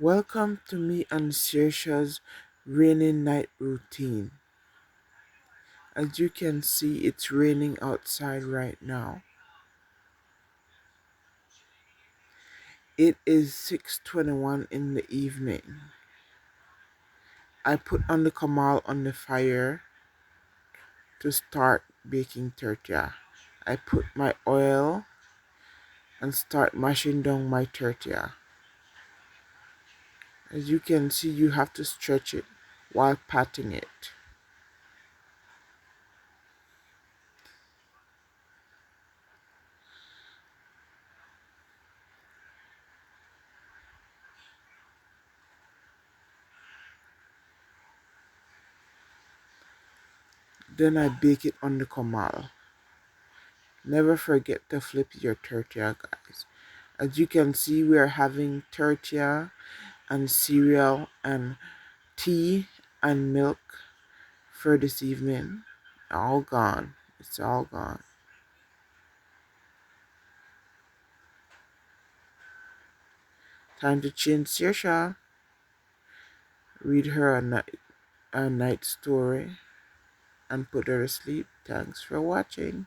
Welcome to me and Saoirse's rainy night routine. As you can see, it's raining outside right now. It is 6:21 in the evening. I put on the kamal on the fire to start baking tortilla. I put my oil and start mashing down my tortilla. As you can see, you have to stretch it while patting it. Then I bake it on the kamal. Never forget to flip your tortilla, guys. As you can see, we are having tortilla and cereal and tea and milk for this evening. All gone. It's all gone. Time to change Saoirse. Read her a night story and put her to sleep. Thanks for watching.